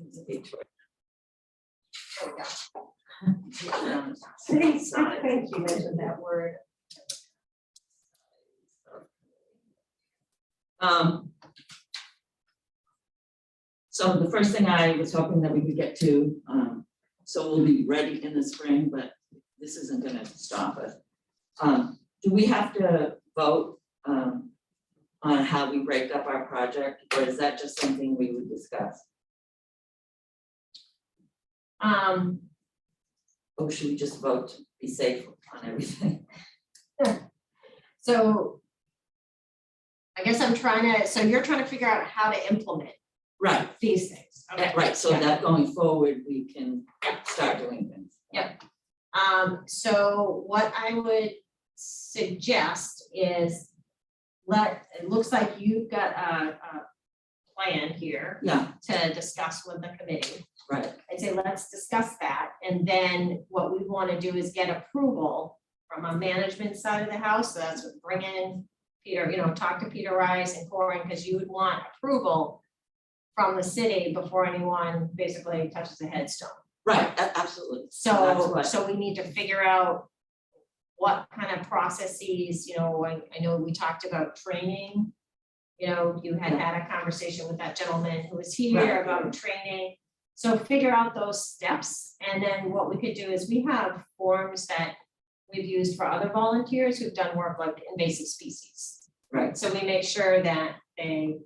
It's a big choice. There we go. Side. I think you mentioned that word. So the first thing I was hoping that we could get to, so we'll be ready in the spring, but this isn't gonna stop us. Do we have to vote, on how we break up our project, or is that just something we would discuss? Or should we just vote to be safe on everything? So I guess I'm trying to, so you're trying to figure out how to implement Right, these things. Okay. right, so Yeah. that going forward, we can start doing things. Yep. So what I would suggest is it looks like you've got a plan here Yeah, to discuss with the committee. right, I'd say let's discuss that, and then what we want to do is get approval from a management side of the house. So that's what bring in Peter, talk to Peter Rice and Corin, because you would want approval from the city before anyone basically touches a headstone. right, absolutely. That's So, what- so we need to figure out what kind of processes, I know we talked about training. You had a conversation with that gentleman who was here Right. about training. So figure out those steps, and then what we could do is we have forms that we've used for other volunteers who've done work like invasive species. Right, So we make sure that they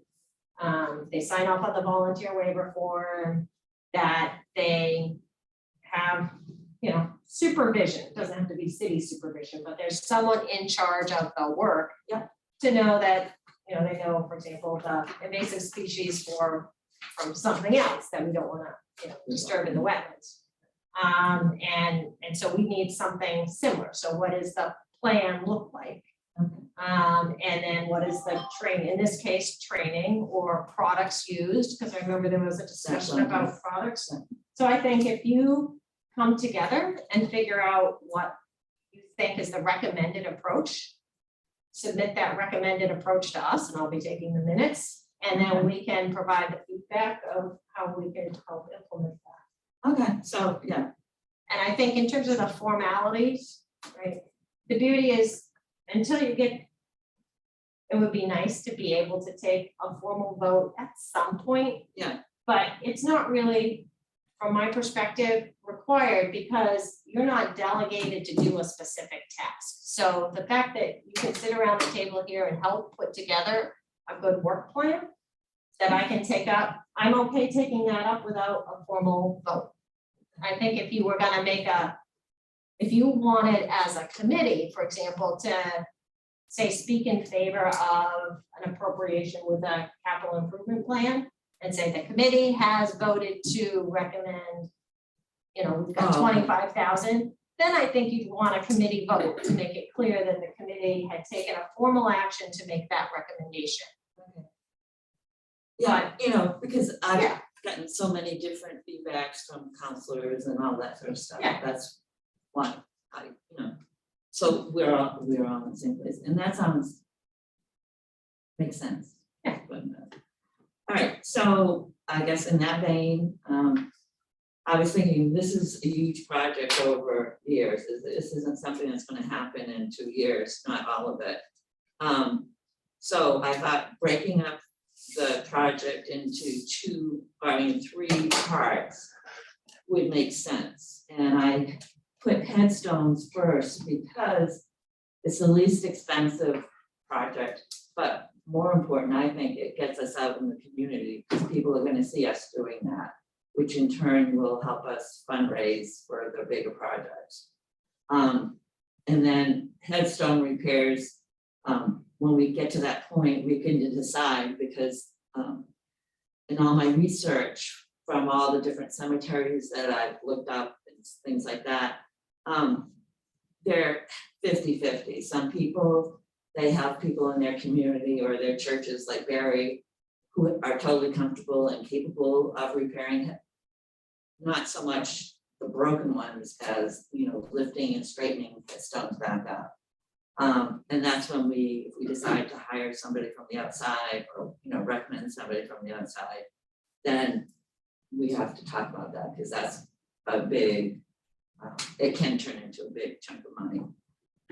sign off on the volunteer waiver form, that they have, supervision. It doesn't have to be city supervision, but there's someone in charge of the work. Yep. To know that, they know, for example, the invasive species from something else that we don't wanna, disturb in the wetlands. And so we need something similar. So what does the plan look like? okay, And then what is the training, in this case, training or products used, because I remember there was a discussion about products. So I think if you come together and figure out what you think is the recommended approach, submit that recommended approach to us, and I'll be taking the minutes, and then we can provide the feedback of how we can help implement that. okay, so, yeah, And I think in terms of the formalities, right, the beauty is, until you get, it would be nice to be able to take a formal vote at some point. Yeah. But it's not really, from my perspective, required, because you're not delegated to do a specific task. So the fact that you can sit around the table here and help put together a good work plan that I can take up, I'm okay taking that up without a formal vote. I think if you were gonna if you wanted as a committee, for example, to say, speak in favor of an appropriation with a capital improvement plan, and say the committee has voted to recommend, we've got Oh, okay. 25,000, then I think you'd want a committee vote to make it clear that the committee had taken a formal action to make that recommendation. okay. Yeah, because I've Yeah. gotten so many different feedbacks from counselors and all that sort of stuff. Yeah. That's why so we're all on the same place, and that sounds, makes sense. Yeah. But, all right, so I guess in that vein, I was thinking this is a huge project over years. This isn't something that's gonna happen in 2 years, not all of it. So I thought breaking up the project into 3 parts would make sense. And I put headstones first because it's the least expensive project, but more important, I think it gets us out in the community, because people are gonna see us doing that, which in turn will help us fundraise for the bigger projects. And then headstone repairs, when we get to that point, we can decide, because in all my research from all the different cemeteries that I've looked up and things like that, they're 50-50. Some people, they have people in their community or their churches like Barry who are totally comfortable and capable of repairing it. Not so much the broken ones as, lifting and straightening the stones back up. And that's when if we decide to hire somebody from the outside or, recommend somebody from the outside, then we have to talk about that, because that's a big, it can turn into a big chunk of money.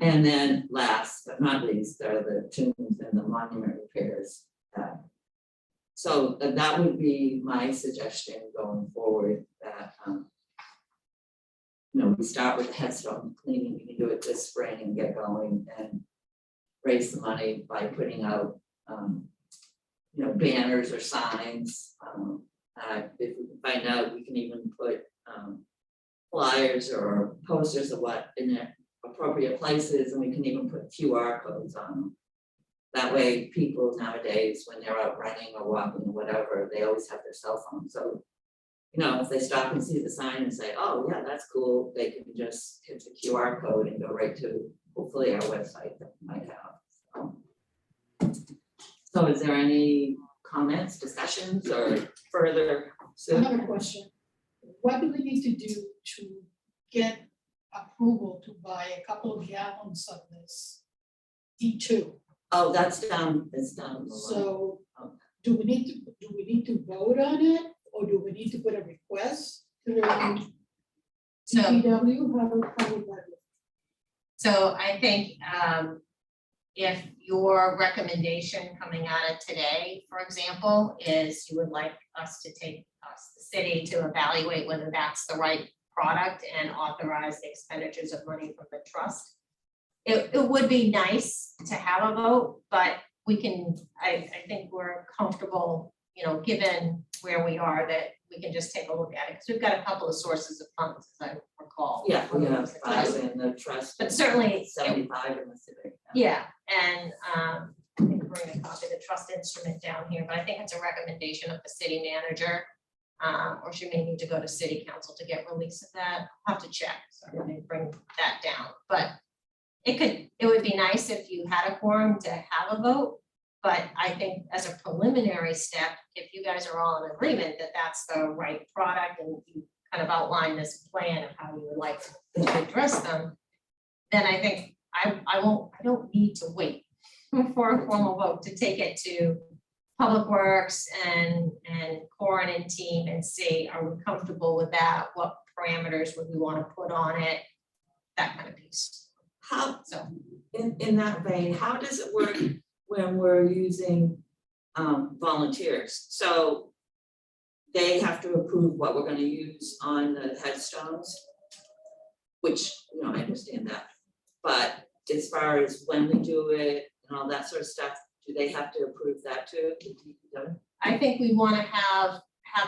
And then last but not least, are the tombs and the monument repairs. So that would be my suggestion going forward, that, we start with the headstone cleaning, we can do it this spring and get going and raise the money by putting out, banners or signs. If we can find out, we can even put flyers or posters of what in the appropriate places, and we can even put QR codes on them. That way, people nowadays, when they're out running or walking or whatever, they always have their cell phone. So, if they stop and see the sign and say, oh, yeah, that's cool, they can just hit the QR code and go right to, hopefully, our website that we might have. So is there any comments, discussions, or further? I have a question. What do we need to do to get approval to buy a couple of gallons of this D2? Oh, that's down, it's down. the line. So Okay. do we need to vote on it, or do we need to put a request through So- DPW? How would that work? So I think if your recommendation coming out of today, for example, is you would like us to take the city to evaluate whether that's the right product and authorize the expenditures of money from the trust. It would be nice to have a vote, but we can, I think we're comfortable, given where we are, that we can just take a look at it, because we've got a couple of sources of funds, as I recall. Yeah, we have 5 in the trust. But certainly, 75 in the civic. yeah, and I think bring a copy of the trust instrument down here, but I think it's a recommendation of the city manager. Or she may need to go to city council to get release of that. I'll have to check, so I'm gonna bring that down, but it would be nice if you had a quorum to have a vote. But I think as a preliminary step, if you guys are all in agreement that that's the right product and you kind of outline this plan of how you would like to address them, then I think I don't need to wait for a formal vote to take it to Public Works and Corin and team and see, are we comfortable with that? What parameters would we want to put on it? That kind of piece. How, So in that vein, how does it work when we're using volunteers? So they have to approve what we're gonna use on the headstones, which, I understand that. But as far as when we do it and all that sort of stuff, do they have to approve that too? I think we want to have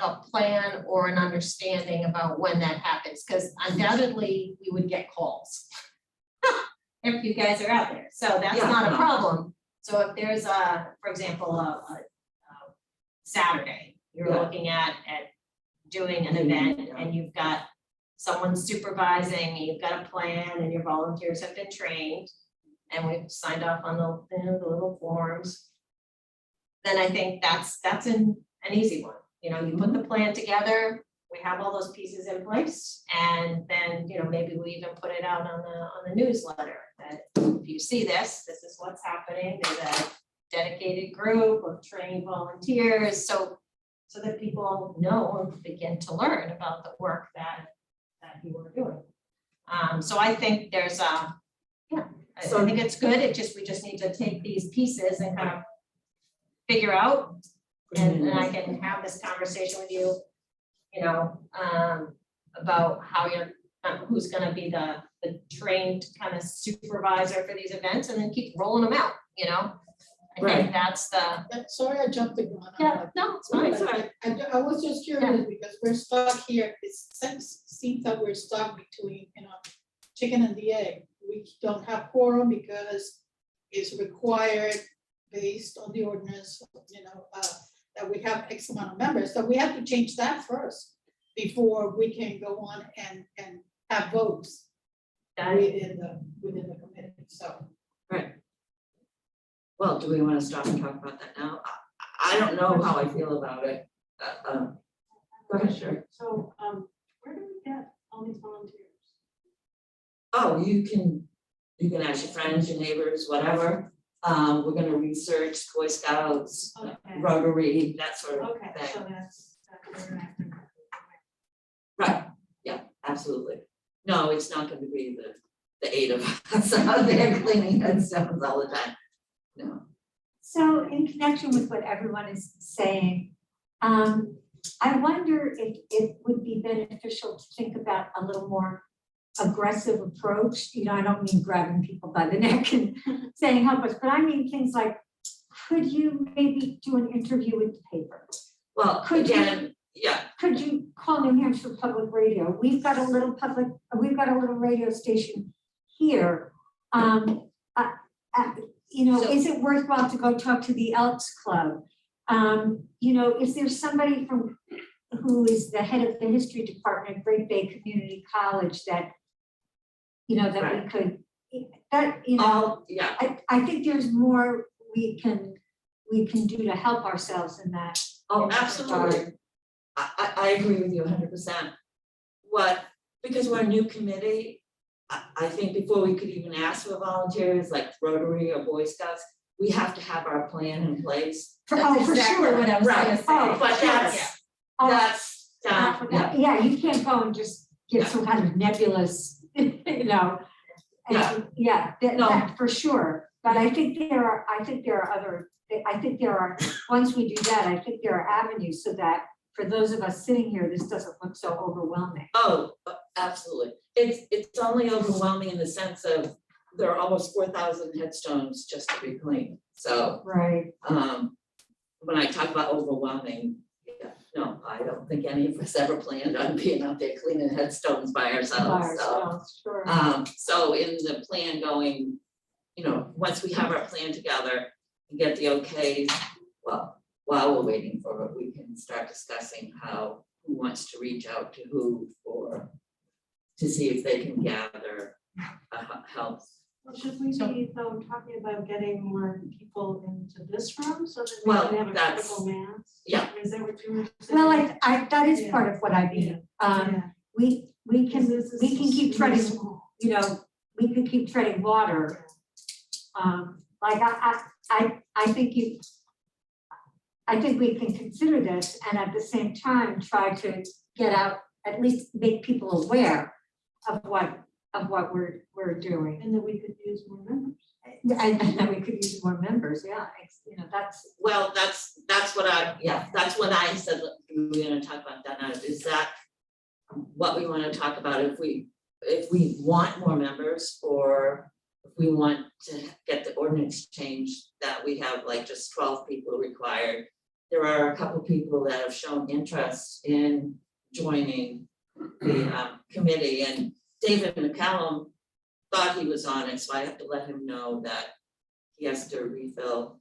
a plan or an understanding about when that happens, because undoubtedly we would get calls if you guys are out there. So that's Yeah, not a no. problem. So if there's for example, a Saturday, you're Yeah. looking at doing an Mhm, event yeah. and you've got someone supervising, and you've got a plan and your volunteers have been trained and we've signed off on the little forms, then I think that's an easy one. You put the plan together, we have all those pieces in place, and then, maybe we even put it out on the newsletter that if you see this is what's happening. There's a dedicated group of trained volunteers, so that people know and begin to learn about the work that you are doing. So I think there's I think it's good. We just need to take these pieces and kind of figure out, and I can have this conversation with you, about how who's gonna be the trained kind of supervisor for these events, and then keep rolling them out, I Right. think that's the, Sorry, I jumped the gun. yeah, no, it's fine. It's all right. I was just curious because we're stuck here. It seems that we're stuck between, chicken and the egg. We don't have quorum because it's required based on the ordinance, that we have X amount of members. So we have to change that first before we can go on and have votes within the committee. So Right. Well, do we want to stop and talk about that now? I don't know how I feel about it. Go ahead, sure. So, where do we get all these volunteers? Oh, you can ask your friends, your neighbors, whatever. We're gonna research Boy Scouts, Okay. Rotary, that sort of Okay, thing. so that's where I can. absolutely. No, it's not gonna be the 8 of us out there cleaning headstones all the time. No. So in connection with what everyone is saying, I wonder if it would be beneficial to think about a little more aggressive approach. You know, I don't mean grabbing people by the neck and saying help us, but I mean things like, could you maybe do an interview with the paper? Well, Could you- again, yeah, Could you call New Hampshire Public Radio? We've got a little radio station here. You know, So- is it worthwhile to go talk to the Elks Club? You know, is there somebody who is the head of the history department at Great Bay Community College that, you know, that we could, that, you know, yeah, I think there's more we can do to help ourselves in that. oh, in that absolutely. regard. I agree with you 100%. Because we're a new committee, I think before we could even ask for volunteers like Rotary or Boy Scouts, we have to have our plan in place. Oh, for sure. what I was Right. gonna say. Oh, But sure. that's, Yeah, you can't go and just give some kind of nebulous, you know. and- Yeah, No. that for sure, but I think there are once we do that, I think there are avenues so that for those of us sitting here, this doesn't look so overwhelming. Oh, absolutely. It's only overwhelming in the sense of there are almost 4,000 headstones just to be cleaned. So Right. when I talk about overwhelming, yeah, no, I don't think any of us ever planned on being out there cleaning headstones by ourselves, so. Sure. So in the plan going, you know, once we have our plan together and get the okays, well, while we're waiting for it, we can start discussing who wants to reach out to who or to see if they can gather help. Well, should we be though talking about getting more people into this room so that we Well, can have a that's- critical mass? yeah. Is that what you were saying? Well, that is Yeah. part of what I mean. Yeah. We can Because this is keep so treading, small. you know, we could keep treading water. Like I think we can consider this and at the same time try to get out, at least make people aware of what we're doing. And that we could use more members. And then we could use more members, yeah, you know, that's, Well, that's what that's what I said, look, we're gonna talk about that now, is that what we wanna talk about, if we want more members, or if we want to get the ordinance changed, that we have like just 12 people required. There are a couple people that have shown interest in joining the committee, and David McCallum thought he was on it, so I have to let him know that he has to refill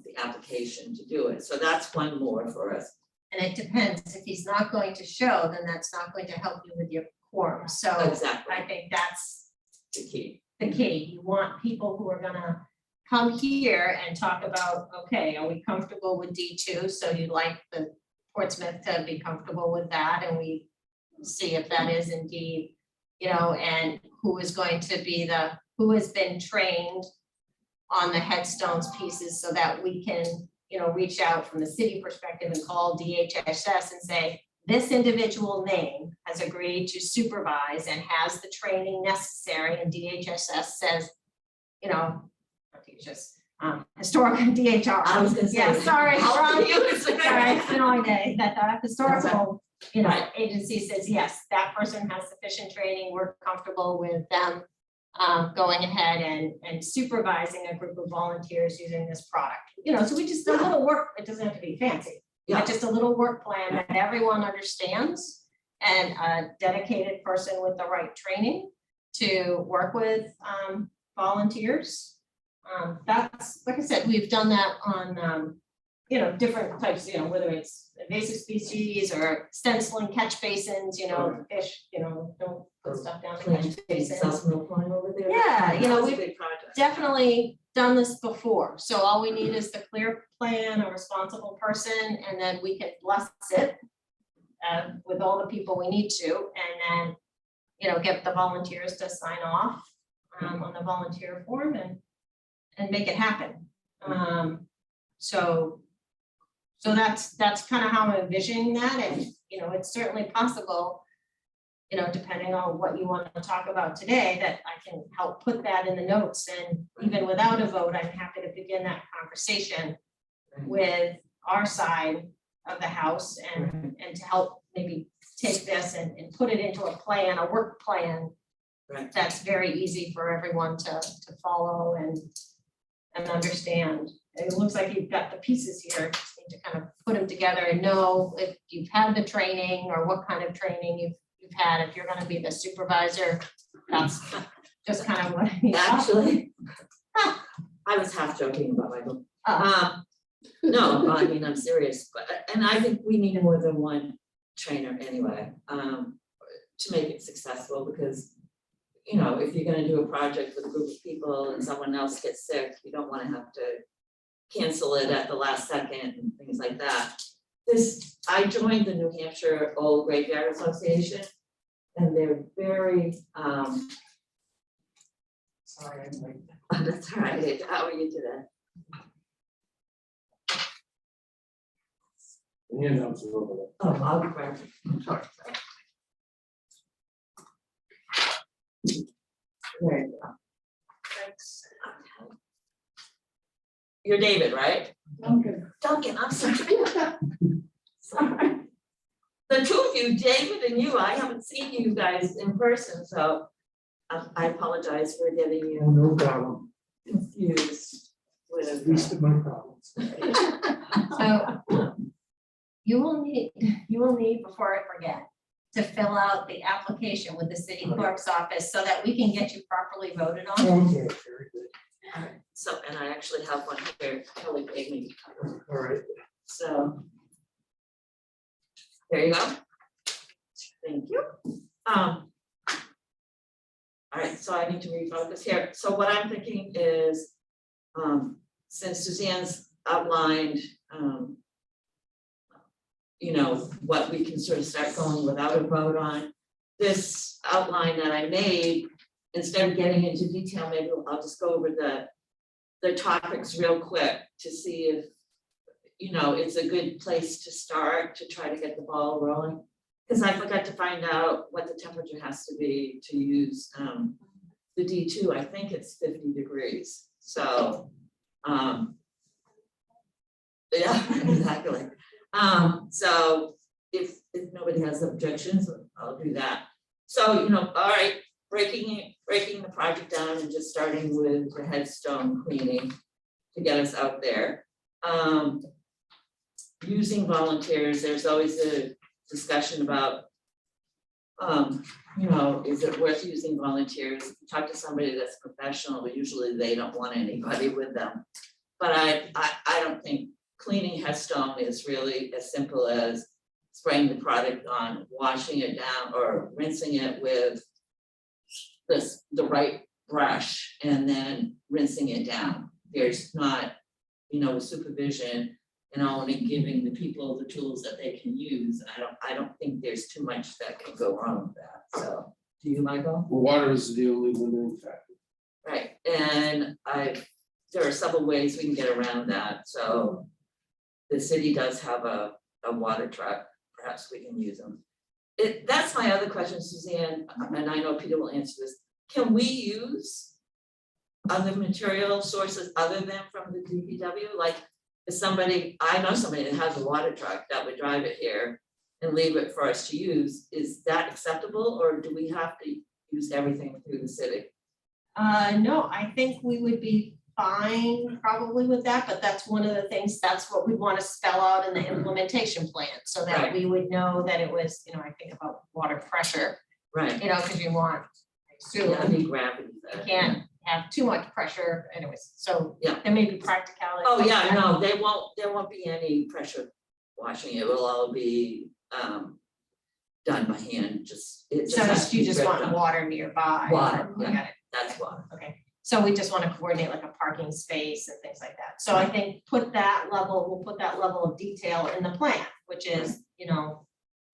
the application to do it. So that's one more for us. And it depends, if he's not going to show, then that's not going to help you with your quorum, so Exactly, I think that's the key. the key. You want people who are gonna come here and talk about, okay, are we comfortable with D2? So you'd like the Portsmouth to be comfortable with that, and we see if that is indeed, you know, and who is going to be who has been trained on the headstones pieces, so that we can, you know, reach out from the city perspective and call DHSS and say, this individual name has agreed to supervise and has the training necessary, and DHSS says, you know, not DHS, historical DHR. I was gonna say. Yeah, sorry, how wrong. do you say Sorry, that? it's been a long day, that the historical, you know, Right. agency says, yes, that person has sufficient training, we're comfortable with them going ahead and supervising a group of volunteers using this product. You know, so we just, a little work, it doesn't have to be fancy, Yeah. but just a little work plan that everyone understands, and a dedicated person with the right training to work with volunteers. That's, like I said, we've done that on, you know, different types, you know, whether it's invasive species or stenciling catch basins, you know, fish, you know, don't put stuff down the catch Planting basins. South Mill Pond over there. Yeah, you know, That was a we've big project. Definitely done this before, so all we need is the clear plan, a responsible person, and then we can bless it with all the people we need to, and then, you know, get the volunteers to sign off on the volunteer form and make it happen. So that's kind of how I'm envisioning that, and, you know, it's certainly possible you know, depending on what you want to talk about today, that I can help put that in the notes. And even without a vote, I'm happy to begin that conversation with our side of the house and to help maybe take this and put it into a plan, a work plan. Right. That's very easy for everyone to follow and understand. It looks like you've got the pieces here, just need to kind of put them together and know if you've had the training or what kind of training you've had. If you're gonna be the supervisor, that's just kind of what I need. Actually, I was half joking about Michael. No, I mean, I'm serious, but, and I think we need more than one trainer anyway, to make it successful, because, you know, if you're gonna do a project with a group of people and someone else gets sick, you don't wanna have to cancel it at the last second and things like that. I joined the New Hampshire Old Graveyard Association, and they're very, sorry, I'm like, that's all right, how are you today? Handouts are over Oh, I'll grab it. I'm sorry. There you go. Thanks. You're David, right? Okay. Duncan, I'm sorry. Sorry. The two of you, David and you, I haven't seen you guys in person, so I apologize for getting there. you No problem. confused with. Least of my problems. So you will need, before I forget, to fill out the application with the city clerk's office so that we can get you properly voted on. Okay, very good. Alright, so, and I actually have one here, Kelly gave me, All right. so. There you go. Thank you. All right, so I need to refocus here. So what I'm thinking is, since Suzanne's outlined, you know, what we can sort of start going without a vote on, this outline that I made, instead of getting into detail, maybe I'll just go over the topics real quick to see if, you know, it's a good place to start to try to get the ball rolling. Because I forgot to find out what the temperature has to be to use the D2. I think it's 50 degrees. So, yeah, exactly. So if nobody has objections, I'll do that. So, you know, all right, breaking the project down and just starting with the headstone cleaning to get us out there. Using volunteers, there's always a discussion about, you know, is it worth using volunteers? If you talk to somebody that's professional, but usually they don't want anybody with them. But I don't think cleaning headstone is really as simple as spraying the product on, washing it down, or rinsing it with the right brush and then rinsing it down. There's not, you know, supervision and only giving the people the tools that they can use. I don't think there's too much that can go wrong with that. So, do you, Michael? Well, water is the only limiting factor. Right, and there are several ways we can get around that. So the city does have a water truck, perhaps we can use them. That's my other question, Suzanne, and I know Peter will answer this. Can we use other material sources other than from the DPW? Like, if I know somebody that has a water truck that would drive it here and leave it for us to use, is that acceptable, or do we have to use everything through the city? No, I think we would be fine probably with that, but that's one of the things, that's what we want to spell out in the implementation plan, so that Right. we would know that it was, you know, I think about water pressure, Right, you know, because you want, I assume, yeah, the gravity. you can't have too much pressure anyways, so Yeah. there may be practicality. Oh, yeah, no, there won't be any pressure washing. It will all be done by hand, it So has to you be just ripped want up. water nearby. Water, I yeah. got it. That's water. Okay, so we just want to coordinate like a parking space and things like that. So I think we'll put that level of detail in the plan, which is, you know,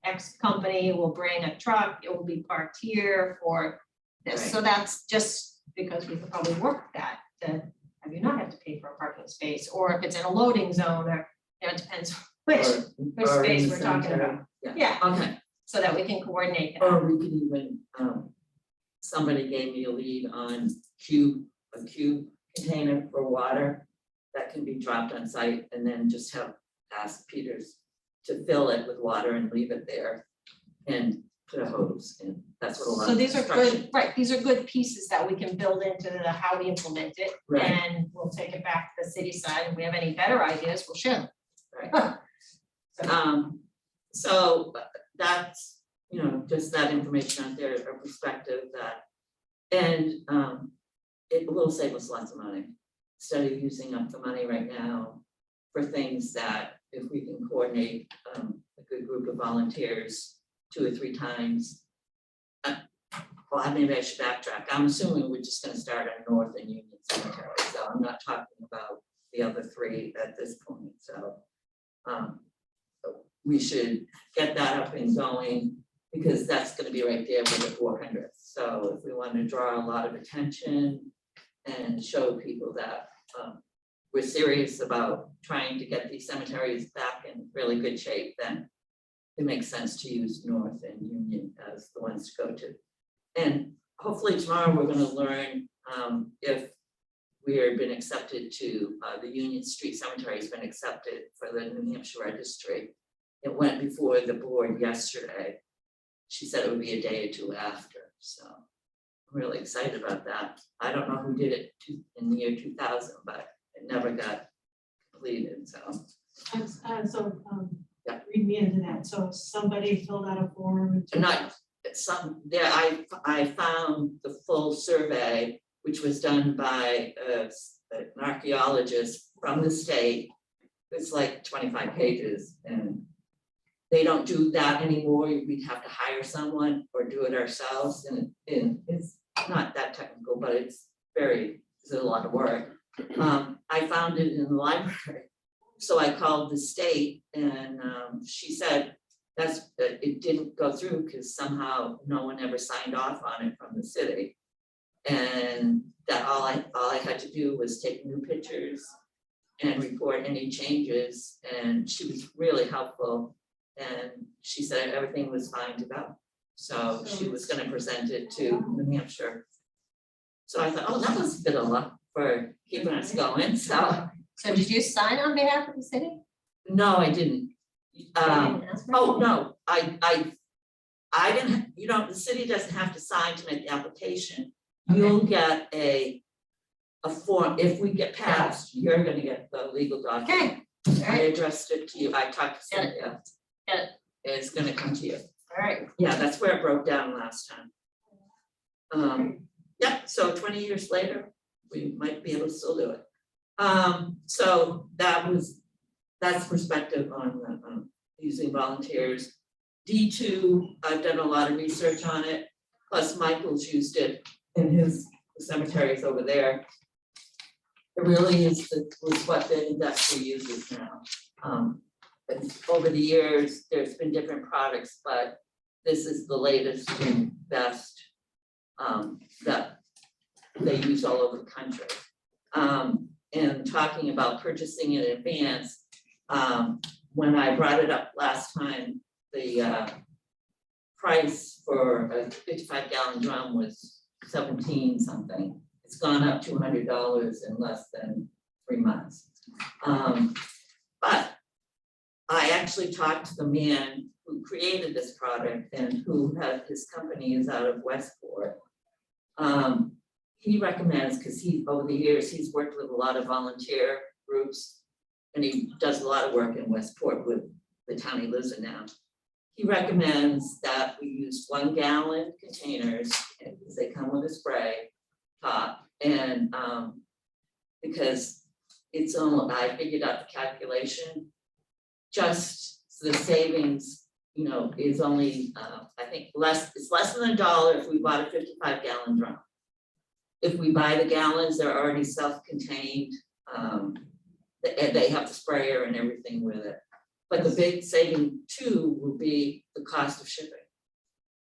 X company will bring a truck, it will be parked here for this. So that's just because we could probably work that, to have you not have to pay for a parking space, or if it's in a loading zone, or, you know, it depends which Or in space the we're talking cemetery. about. Yeah, Yeah, okay, so that we can coordinate that. Or we could even, somebody gave me a lead on a cube container for water that can be dropped on site and then just ask Peters to fill it with water and leave it there and put a hose in. That's what a lot So of these are construction- good, right, these are good pieces that we can build into how we implement it. Right. And we'll take it back to the city side. If we have any better ideas, we'll share them. So that's, just that information out there, a perspective that, and it will save us lots of money. Instead of using up the money right now for things that if we can coordinate a good group of volunteers 2 or 3 times. Well, maybe I should backtrack. I'm assuming we're just gonna start on North and Union Cemetery, so I'm not talking about the other 3 at this point, so. We should get that up and going because that's gonna be right there with the 400th. So if we want to draw a lot of attention and show people that we're serious about trying to get these cemeteries back in really good shape, then it makes sense to use North and Union as the ones to go to. And hopefully tomorrow we're gonna learn if we've been accepted to, the Union Street Cemetery has been accepted for the New Hampshire Registry. It went before the board yesterday. She said it would be a day or 2 after, so I'm really excited about that. I don't know who did it in the year 2000, but it never got completed, so. Yeah. Read me into that, so somebody filled out a form. Not, I found the full survey, which was done by an archaeologist from the state. It's like 25 pages and they don't do that anymore. We'd have to hire someone or do it ourselves and it's not that technical, but it's a lot of work. I found it in the library. So I called the state and she said it didn't go through because somehow no one ever signed off on it from the city. And that all I had to do was take new pictures and report any changes. And she was really helpful. And she said everything was fine to go. So she was gonna present it to New Hampshire. So I thought, oh, that was a bit of luck for keeping us going, so. So did you sign on behalf of the city? No, I didn't. You didn't ask for it? Oh, no, I didn't, the city doesn't have to sign to make the application. You'll get a form, if we get passed, you're gonna get the legal document. Okay, all I right, addressed it to you, I talked to Got it. Cynthia. Got it. It's gonna come to you. all right. Yeah, that's where it broke down last time. Yeah, so 20 years later, we might be able to still do it. So that's perspective on using volunteers. D2, I've done a lot of research on it, plus Michael's used it in his cemeteries over there. It really is what the industry uses now. But over the years, there's been different products, but this is the latest and best that they use all over the country. And talking about purchasing in advance, when I brought it up last time, the price for a 55-gallon drum was 17 something. It's gone up $200 in less than 3 months. But I actually talked to the man who created this product and who had his company is out of Westport. He recommends, because over the years, he's worked with a lot of volunteer groups and he does a lot of work in Westport with the town he lives in now. He recommends that we use 1 gallon containers because they come with a spray top and because it's only, I figured out the calculation, just the savings, is only, I think it's less than $1 if we bought a 55-gallon drum. If we buy the gallons, they're already self-contained. They have the sprayer and everything with it. But the big saving too will be the cost of shipping.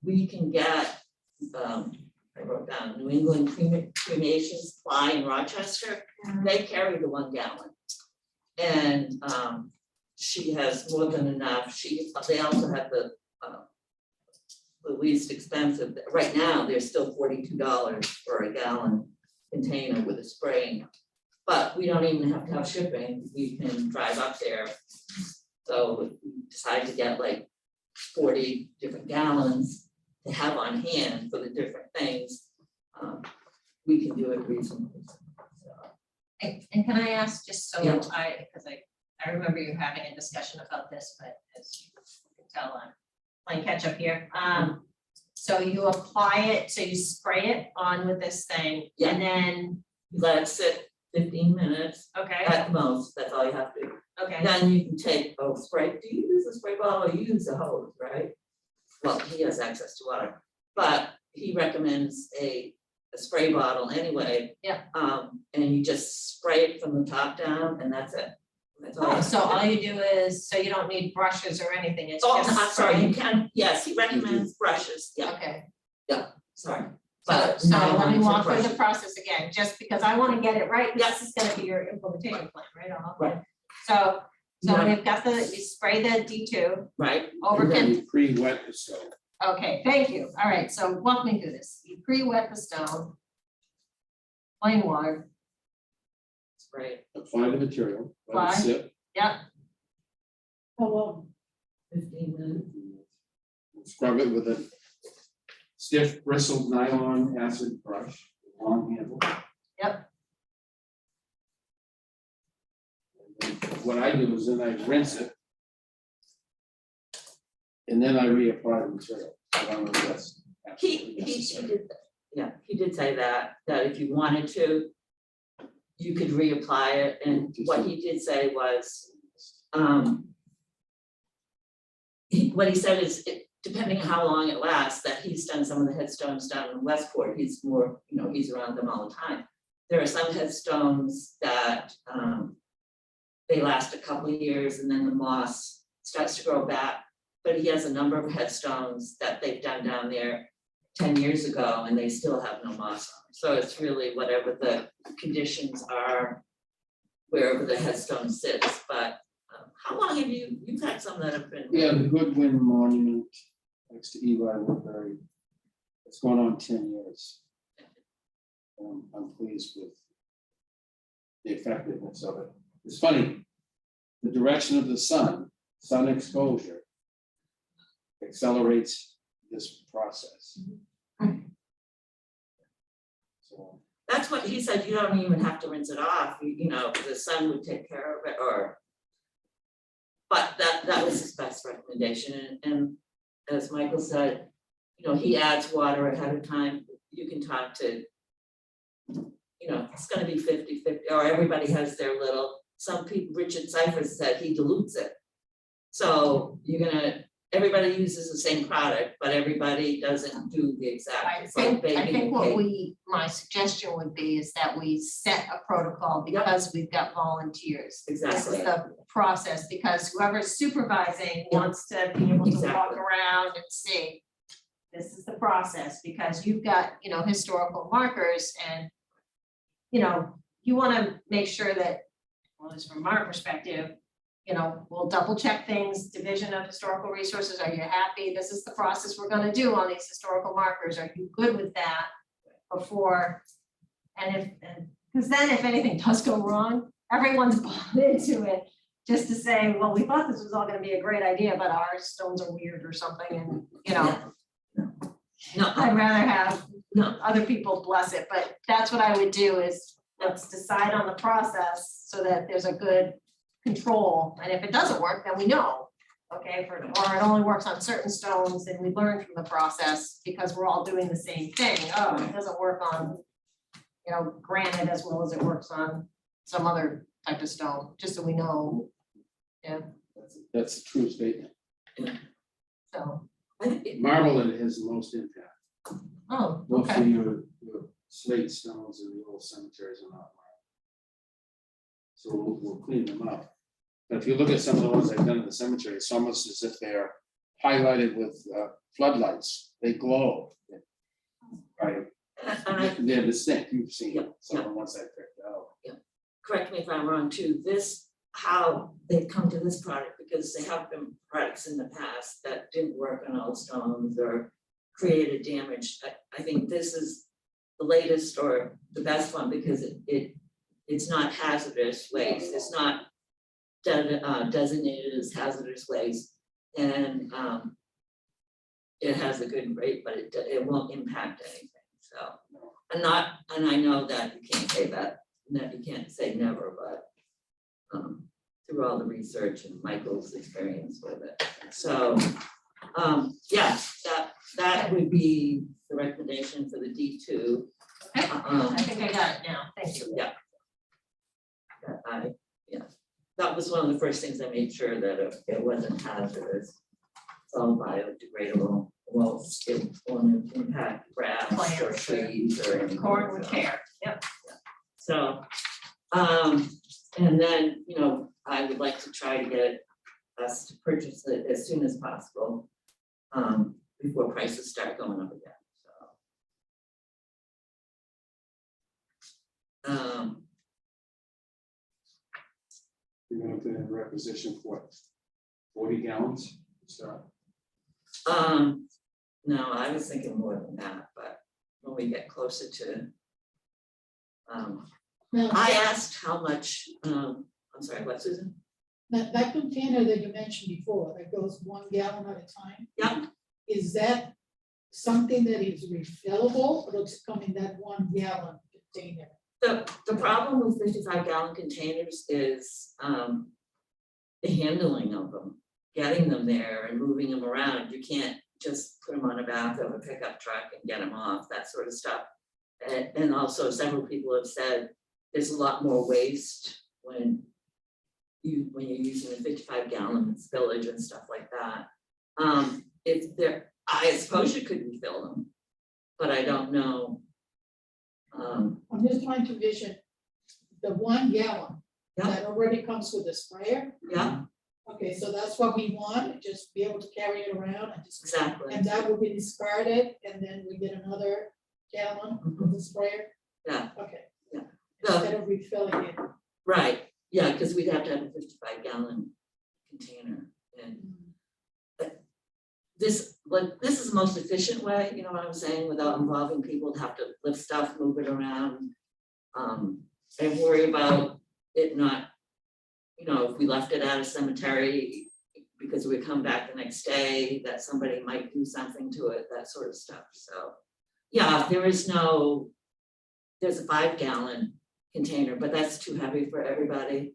We can get, I wrote down New England Cremation Supply in Rochester. They carry the 1 gallon. And she has more than enough. They also have the the least expensive. Right now, they're still $42 for a gallon container with a spraying. But we don't even have to have shipping, we can drive up there. So if we decide to get like 40 different gallons to have on hand for the different things, we can do it reasonably. So, And can I ask, just so Yeah. because I remember you having a discussion about this, but as you can tell, I'm playing catch up here. So you apply it, so you spray it on with this thing, Yeah. and then, let it sit 15 minutes okay, at most, that's all you have to do. okay. Then you can take a spray, do you use a spray bottle or you use a hose, right? Well, he has access to water, but he recommends a spray bottle anyway. Yeah. And you just spray it from the top down and that's it. That's all. you Oh, have so to do. all you do is, so you don't need brushes or anything, it's Oh, just. I'm sorry, spray? you can, yes, he recommends brushes, yeah, Okay, sorry. so, But so not let me to walk through brush the it. process again, just because I wanna get it right, this is gonna be your implementation plan, right? Right. So Yeah. we've got you spray the D2 Right, over And then can, you pre-wet the stone. okay, thank you, all right, so walk me through this, you pre-wet the stone. Plain water, spray Apply the material, let Apply. it sit, yeah, How long? 15 minutes. scrub it with a stiff bristled nylon acid brush, long handle. Yep. And then what I do is then I rinse it. And then I reapply the material. I don't know if that's absolutely He necessary. did, yeah, he did say that if you wanted to, you could reapply it, and what he did say was, what he said is, depending on how long it lasts, that he's done some of the headstones down in Westport, he's more, he's around them all the time. There are some headstones that, they last a couple of years and then the moss starts to grow back. But he has a number of headstones that they've done down there 10 years ago and they still have no moss on it. So it's really whatever the conditions are, wherever the headstone sits, but how long have you've had some that have been? Yeah, the Goodwin Monument next to Eli Woodbury. It's going on 10 years. I'm pleased with the effectiveness of it. It's funny, the direction of the sun exposure accelerates this process. So, That's what he said, you don't even have to rinse it off, the sun would take care of it, but that was his best recommendation, and as Michael said, he adds water ahead of time, you can talk to, it's gonna be 50-50, or everybody has their little, some people, Richard Cypher said he dilutes it. So everybody uses the same product, but everybody doesn't do the exact, I it's like think baking what cake. my suggestion would be is that we set a protocol because we've got volunteers. This is Exactly. the process, because whoever's supervising wants to be able to walk Exactly. around and see. This is the process, because you've got, historical markers and, you wanna make sure that, well, at least from our perspective, we'll double check things, Division of Historical Resources, are you happy? This is the process we're gonna do on these historical markers, are you good with that? Before, because then if anything does go wrong, everyone's bought into it, just to say, well, we thought this was all gonna be a great idea, but our stones are weird or something, and, No, I'd rather have no, other people bless it, but that's what I would do is, let's decide on the process so that there's a good control, and if it doesn't work, then we know. Okay, or it only works on certain stones, and we learn from the process, because we're all doing the same thing, oh, it doesn't work on, granite as well as it works on some other type of stone, just so we know, that's a true statement. so, I think it- Marble it has the most impact. oh, Most okay. of your slate stones in the old cemeteries are not marble. So we'll clean them up. But if you look at some of the ones I've done in the cemetery, it's almost as if they're highlighted with floodlights. They glow. Right, and they're distinct. You've seen Yeah, some of the ones I picked out. correct me if I'm wrong too, how they come to this product, because they have been products in the past that didn't work on old stones or created damage. I think this is the latest or the best one because it's not hazardous waste. It's not designated as hazardous waste. And it has a good rate, but it won't impact anything. So, and I know that you can't say that, you can't say never, but through all the research and Michael's experience with it. So, yeah, that would be the recommendation for the D2. Okay. I think I got it now, thank you. Yeah. That was one of the first things I made sure that it wasn't hazardous. It's all biodegradable, well, it won't impact grass or Plants or trees or anything. Corn with so. care, yep. So, and then, you know, I would like to try to get us to purchase it as soon as possible, before prices start going up again, so. You're gonna put in a requisition for what, 40 gallons? So, No, I was thinking more than that, but when we get closer to. Now, I asked how much, I'm sorry, what, Susan? that container that you mentioned before, that goes 1 gallon at a time. Yep. Is that something that is refillable, or does it come in that 1 gallon container? The problem with 55-gallon containers is the handling of them, getting them there and moving them around. You can't just put them on a back of a pickup truck and get them off, that sort of stuff. And also several people have said there's a lot more waste when you're using a 55-gallon spillage and stuff like that. If there, I suppose you could refill them, but I don't know. I'm just trying to vision the 1 gallon Yeah. that already comes with the sprayer. Yeah, Okay, so that's what we want, just be able to carry it around and just, exactly. and that will be discarded, and then we get another gallon of the sprayer. Yeah. Okay. Yeah. Instead of refilling it. Right, yeah, because we'd have to have a 55-gallon container. And this is the most efficient way, you know what I'm saying, without involving people to have to lift stuff, move it around. And worry about it not, you know, if we left it at a cemetery because we come back the next day, that somebody might do something to it, that sort of stuff. So, yeah, there's a 5-gallon container, but that's too heavy for everybody.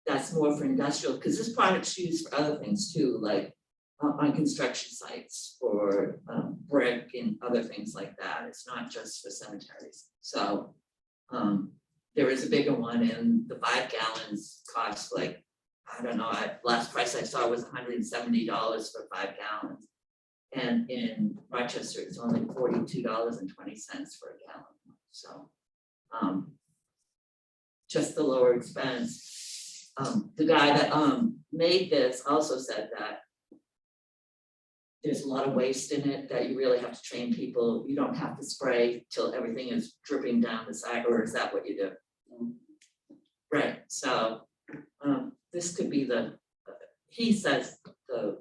That's more for industrial, because this product's used for other things too, like on construction sites for brick and other things like that. It's not just for cemeteries. So there is a bigger one, and the 5 gallons cost like, I don't know, last price I saw was $170 for 5 gallons. And in Rochester, it's only $42.20 for a gallon. So just the lower expense. The guy that made this also said that there's a lot of waste in it, that you really have to train people. You don't have to spray till everything is dripping down the side, or is that what you do? Right, so this could be he says the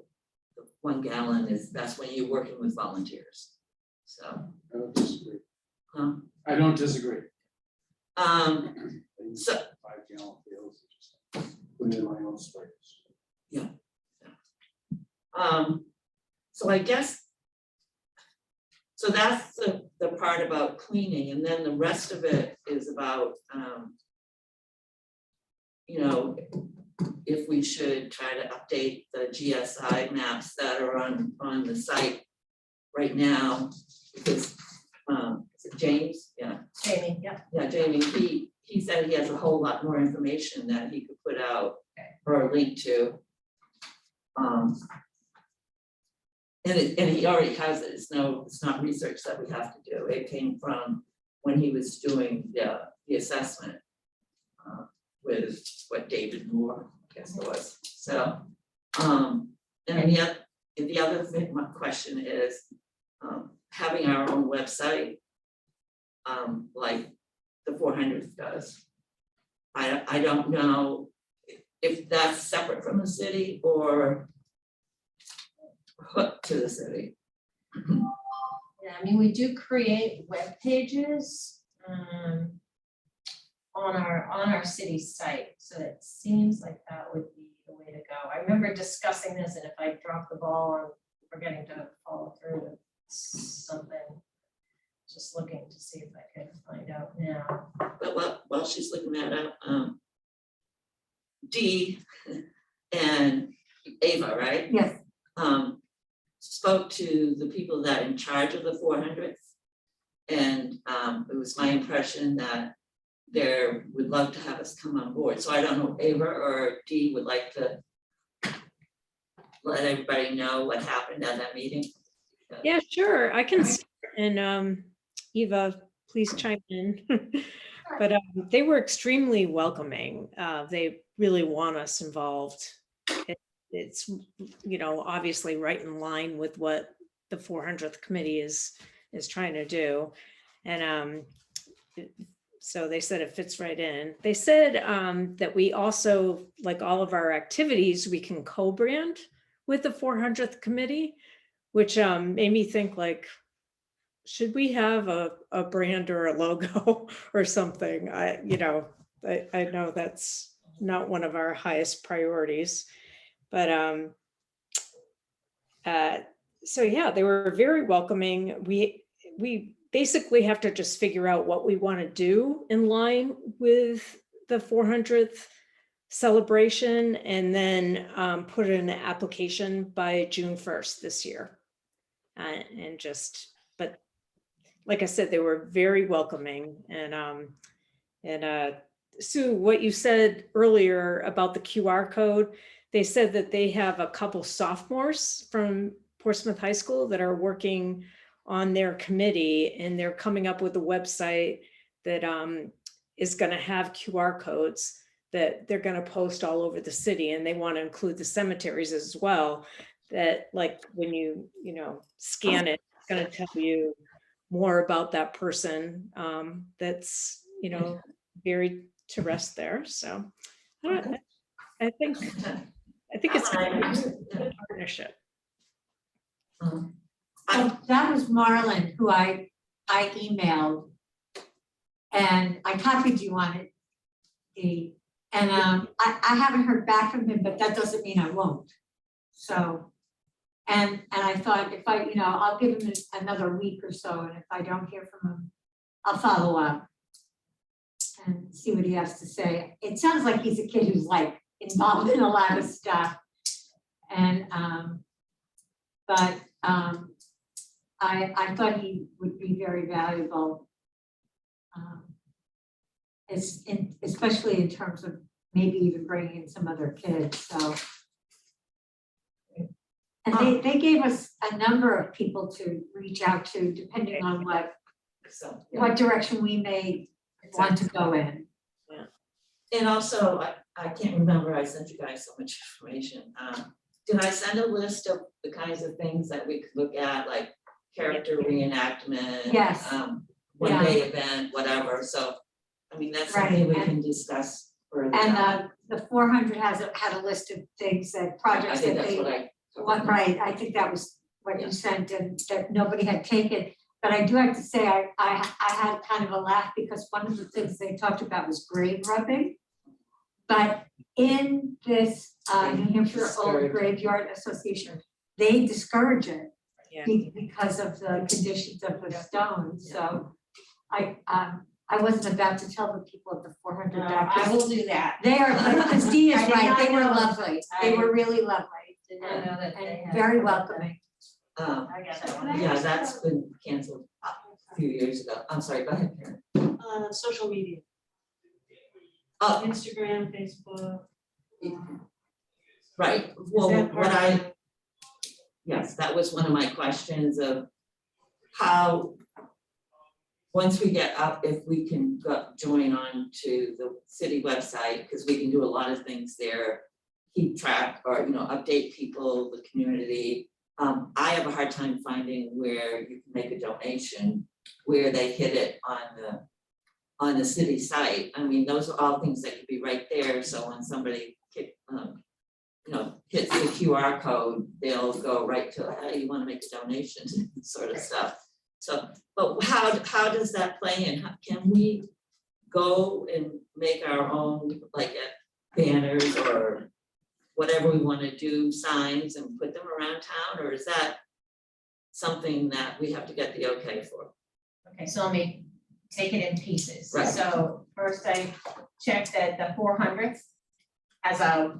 1 gallon is best when you're working with volunteers. So, I don't disagree. um, I don't disagree. so 5-gallon pails, just put in my own sprayers. so I guess, so that's the part about cleaning, and then the rest of it is about, you know, if we should try to update the GSI maps that are on the site right now, because, is it James? Yeah. Jamie, yeah. Yeah, Jamie, he said he has a whole lot more information that he could put out or link to. And he already has it. It's not research that we have to do. It came from when he was doing the assessment with what David Moore, I guess it was. So, and the other thing, my question is having our own website, like the 400th does. I don't know if that's separate from the city or hooked to the city. Yeah, I mean, we do create web pages on our city site, so it seems like that would be the way to go. I remember discussing this, and if I drop the ball on forgetting to follow through with something, just looking to see if I can find out now. But while she's looking that up, Dee and Ava, right? Yes, Spoke to the people that are in charge of the 400th. And it was my impression that they would love to have us come on board. So I don't know if Ava or Dee would like to let everybody know what happened at that meeting. Yeah, sure, I can, start, and Eva, please chime in. But they were extremely welcoming. They really want us involved. It's, you know, obviously right in line with what the 400th committee is trying to do. And so they said it fits right in. They said that we also, like all of our activities, we can co-brand with the 400th committee, which made me think, like, should we have a brand or a logo or something? I know that's not one of our highest priorities, but so yeah, they were very welcoming. We basically have to just figure out what we want to do in line with the 400th celebration, and then put in an application by June 1st this year. And just, but like I said, they were very welcoming. And Sue, what you said earlier about the QR code, they said that they have a couple sophomores from Portsmouth High School that are working on their committee, and they're coming up with a website that is going to have QR codes that they're going to post all over the city, and they want to include the cemeteries as well. That, like, when you scan it, it's going to tell you more about that person that's buried to rest there. So I think it's a good partnership. that was Marlon who I emailed. And I copied you on it, Dee. And I haven't heard back from him, but that doesn't mean I won't. So, and I thought if I'll give him another week or so, and if I don't hear from him, I'll follow up and see what he has to say. It sounds like he's a kid who's like involved in a lot of stuff. And but I thought he would be very valuable. Especially in terms of maybe even bringing in some other kids, so. And they gave us a number of people to reach out to, depending on what direction we may want to go in. And also, I can't remember, I sent you guys so much information. Did I send a list of the kinds of things that we could look at, like character reenactment? Yes. One day event, whatever, so, I mean, that's something we can discuss further. And the 400 had a list of things that I projects think that that's they, what I. right, I think that was what you sent and that nobody had taken. But I do have to say, I had kind of a laugh because one of the things they talked about was grave rubbing. But in this New Hampshire Old Graveyard Association, they discourage it because of the conditions of the stones. So I wasn't about to tell the people of the 400 I will do that. They are, because Dee is I did right, not they were know. lovely. They were really lovely Did not know that they and had. very welcoming. I got that one. Yeah, that's been canceled a few years ago. I'm sorry, go ahead, Karen. Social media, Oh, Instagram, Facebook. right, Is well, that part yes, that was one of my questions of how, once we get up, if we can join on to the city website, because we can do a lot of things there, keep track or, update people, the community. I have a hard time finding where you can make a donation, where they hit it on the city site. I mean, those are all things that could be right there, so when somebody you know, hits the QR code, they'll go right to, hey, you wanna make a donation, sort of stuff. So, but how does that play in? Can we go and make our own, like, banners or whatever we wanna do, signs and put them around town, or is that something that we have to get the okay for? Okay, so let me take it in pieces. Right. So first I checked that the 400th has a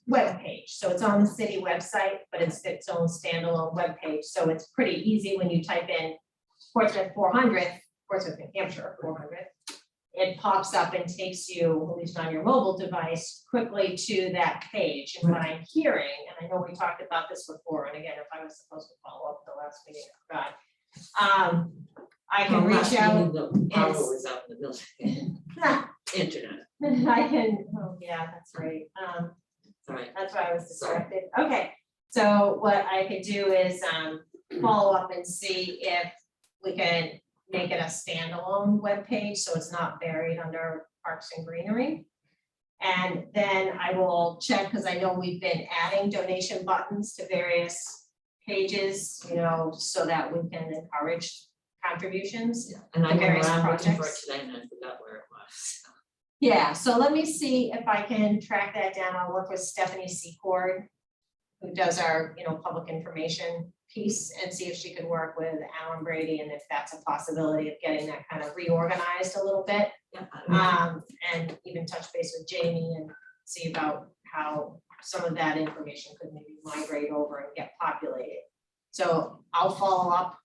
web page, so it's on the city website, but it's its own standalone web page. So it's pretty easy when you type in Portsmouth 400th, Portsmouth, New Hampshire 400th. It pops up and takes you, at least on your mobile device, quickly to that page. And what I'm hearing, and I know we talked about this before, and again, if I was supposed to follow up the last meeting, I forgot. I can reach out. The power is- was out in the building, internet, I can, oh, yeah, that's right. sorry. That's why I was distracted. Okay, so what I could do is follow up and see if we can make it a standalone webpage, so it's not buried under Parks and Greenery. And then I will check, because I know we've been adding donation buttons to various pages, you know, so that we can encourage contributions. Yeah, and I The went various around looking for it projects. today and I forgot where it was. Yeah, so let me see if I can track that down. I'll work with Stephanie Secord, who does our, you know, public information piece, and see if she could work with Alan Brady, and if that's a possibility of getting that kind of reorganized a little bit. Yeah, I don't know. And even touch base with Jamie and see about how some of that information could maybe migrate over and get populated. So I'll follow up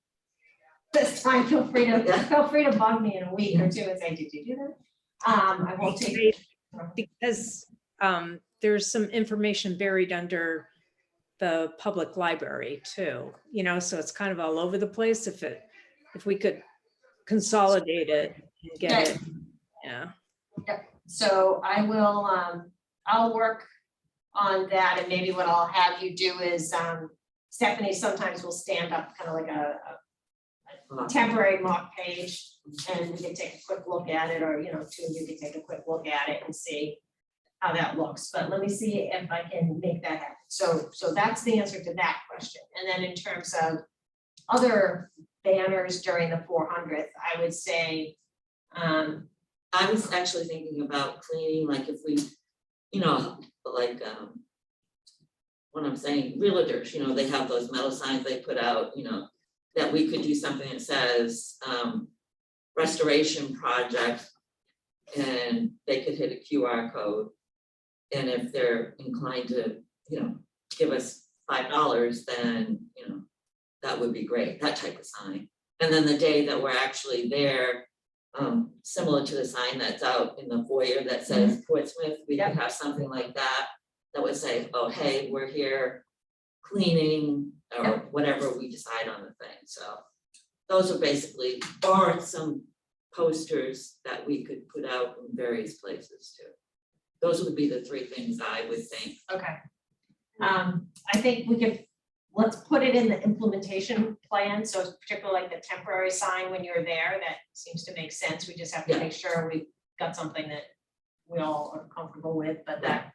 this time. Feel free to bug me in a week or two and say, did you do that? I won't take. Because there's some information buried under the public library too, you know, so it's kind of all over the place. If we could consolidate it and get it, yeah. So I will, I'll work on that, and maybe what I'll have you do is, Stephanie sometimes will stand up kind of like a temporary mock page, and we can take a quick look at it, or, you know, two of you can take a quick look at it and see how that looks, but let me see if I can make that happen. So that's the answer to that question. And then in terms of other banners during the 400th, I would say, I was actually thinking about cleaning, like if we, you know, like, what I'm saying, realtors, you know, they have those metal signs they put out, you know, that we could do something that says, restoration project, and they could hit a QR code. And if they're inclined to, you know, give us $5, then, you know, that would be great, that type of sign. And then the day that we're actually there, similar to the sign that's out in the foyer that says Portsmouth, we could have something like that, that would say, oh, hey, we're here cleaning, or whatever we decide on the thing, so. Those are basically, or some posters that we could put out in various places too. Those would be the three things I would think. okay. I think we could, let's put it in the implementation plan, so it's particularly like the temporary sign when you're there, that seems to make sense. We just have to Yeah. make sure we got something that we all are comfortable with, but that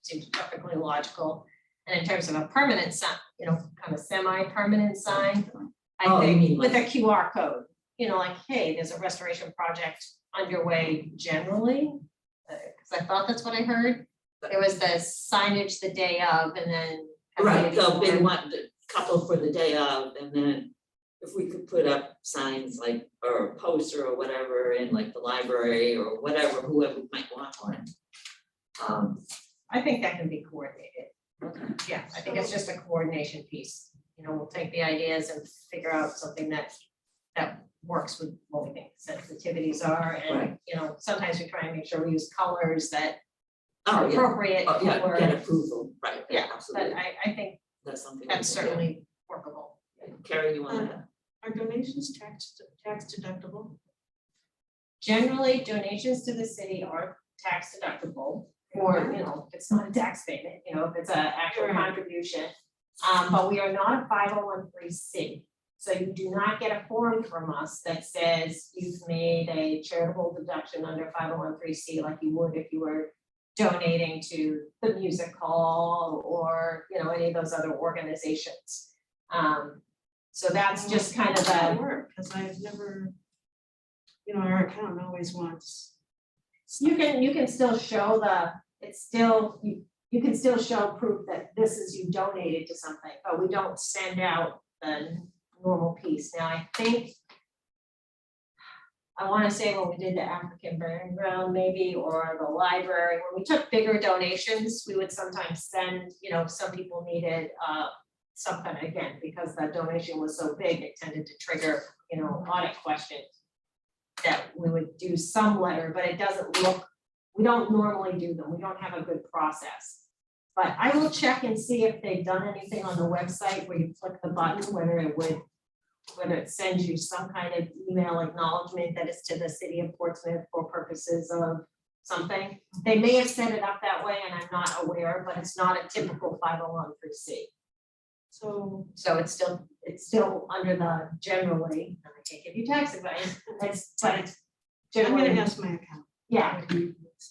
seems perfectly logical. And in terms of a permanent sign, you know, kind of semi-permanent sign, Oh, I you mean think with a like- QR code, you know, like, hey, there's a restoration project underway generally. Because I thought that's what I heard. There was the signage the day of, and then. kind of Right, maybe so they more- want the couple for the day of, and then if we could put up signs like, or a poster or whatever in like the library or whatever, whoever might want one. I think that can be coordinated. Okay. Yeah, I think it's just a coordination piece. You know, we'll take the ideas and figure out something that works with what we think sensitivities are. And, Right. you know, sometimes we try and make sure we use colors that Oh, are yeah, appropriate oh, yeah, for, get approval, right, yeah, yeah, but absolutely, I think that's something. that's we can do. certainly workable. Carrie, you want to? Are donations tax deductible? Generally, donations to the city are tax deductible, or, you know, if it's not a tax payment, you know, if it's an actual Right. contribution. But we are not a 501(c). So you do not get a form from us that says you've made a charitable deduction under 501(c) like you would if you were donating to the music hall or, you know, any of those other organizations. So that's just kind of a, Work, because I've never, you know, our account always wants. you can still show it's still, you can still show proof that this is you donated to something, but we don't send out the normal piece. Now, I think, I wanna say when we did the African Burn Ground maybe, or the library, when we took bigger donations, we would sometimes send, you know, some people needed, something, again, because the donation was so big, it tended to trigger, you know, audit questions. That we would do some letter, but it doesn't look, we don't normally do them, we don't have a good process. But I will check and see if they've done anything on the website where you click the button, whether it sends you some kind of email acknowledgement that it's to the city of Portsmouth for purposes of something. They may have set it up that way and I'm not aware, but it's not a typical 501(c). So So it's still under the generally, and I can't give you tax advice, but it's I'm generally, gonna ask my account. yeah,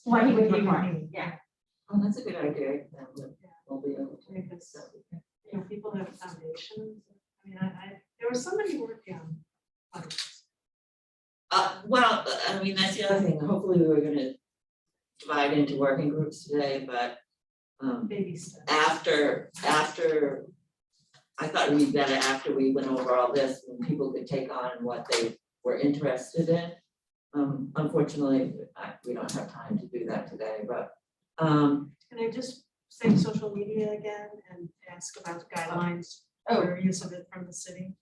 what he would require, yeah. Oh, that's a good idea, then we'll be able to. Because, you know, people have foundations, I mean, there was somebody working on funds. Well, I mean, that's the other thing, hopefully we were gonna divide into working groups today, but Baby steps. after, I thought it'd be better after we went over all this, when people could take on what they were interested in. Unfortunately, we don't have time to do that today, but, Can I just say social media again and ask about the guidelines for use of it from the city?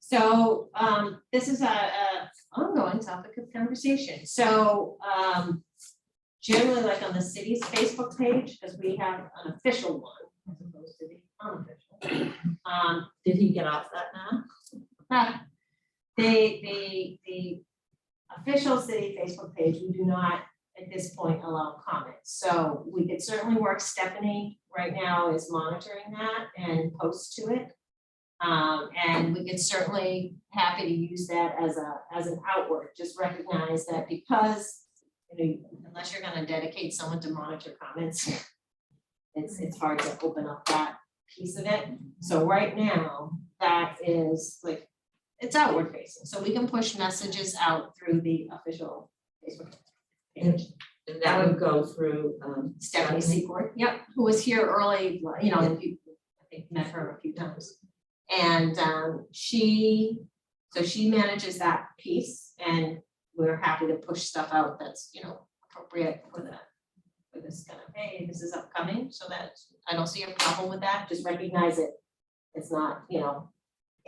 So, this is a ongoing topic of conversation, so, generally like on the city's Facebook page, because we have an official one, as opposed to the unofficial. did he get off that now? The official city Facebook page, we do not at this point allow comments. So we could certainly work, Stephanie right now is monitoring that and posts to it. And we could certainly happy to use that as an outward, just recognize that because, you know, unless you're gonna dedicate someone to monitor comments, it's hard to open up that piece of it. So right now, that is like, it's outward facing, so we can push messages out through the official Facebook page. And that would go through, Stephanie Secord, yep, who was here early, you know, and you, I think, met her a few times. And she manages that piece, and we're happy to push stuff out that's, you know, appropriate for this kind of, hey, this is upcoming, so that I don't see a problem with that, just recognize it. It's not, you know,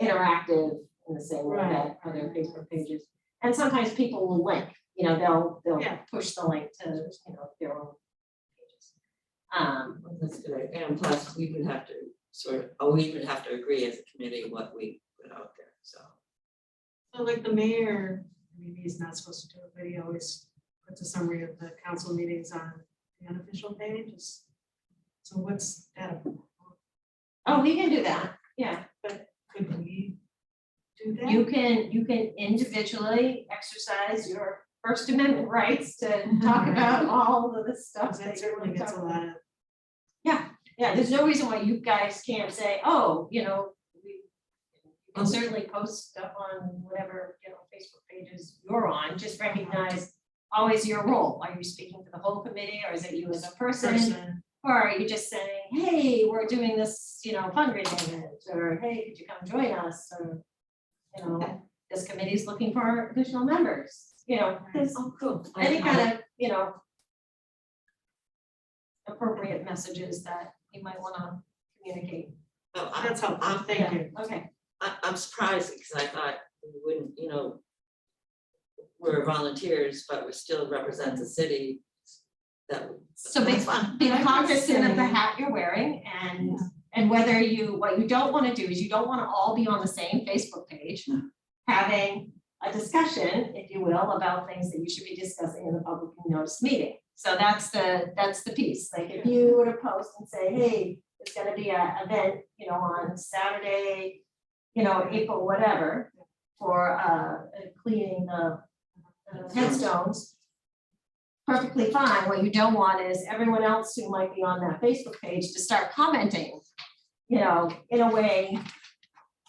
interactive in the same way that other Facebook pages. And sometimes people will link, you know, they'll Yeah. push the link to, you know, their own pages. that's good, and plus we would have to we would have to agree as a committee what we put out there, so. So like the mayor, I mean, he's not supposed to do it, but he always puts a summary of the council meetings on the unofficial page. So what's that about? Oh, he can do that, yeah. Could we do that? You can individually exercise your First Amendment rights to talk about all of the stuff. Because that that you certainly want to gets a talk lot about. of, Yeah, there's no reason why you guys can't say, oh, you know, you can certainly post stuff on whatever, you know, Facebook pages you're on, just recognize always your role. Are you speaking to the whole committee, or is it you as a person? Or are you just saying, hey, we're doing this, you know, fundraising event, or hey, could you come join us, or, you know, this committee's looking for additional members, you know, there's Oh, cool. any kind of, you know, appropriate messages that you might wanna communicate. No, That's helpful, thank you. Okay, I'm surprised because I thought we wouldn't, you know, we're volunteers, but we still represent the city. so be That's fun. be I would cognizant of the say- hat you're wearing, and whether what you don't wanna do is you don't wanna all be on the same Facebook page. No. Having a discussion, if you will, about things that you should be discussing in the public notice meeting. So that's the piece, like if you were to post and say, hey, it's gonna be an event, you know, on Saturday, you know, April whatever, for cleaning the headstones. perfectly fine. What you don't want is everyone else who might be on that Facebook page to start commenting, in a way,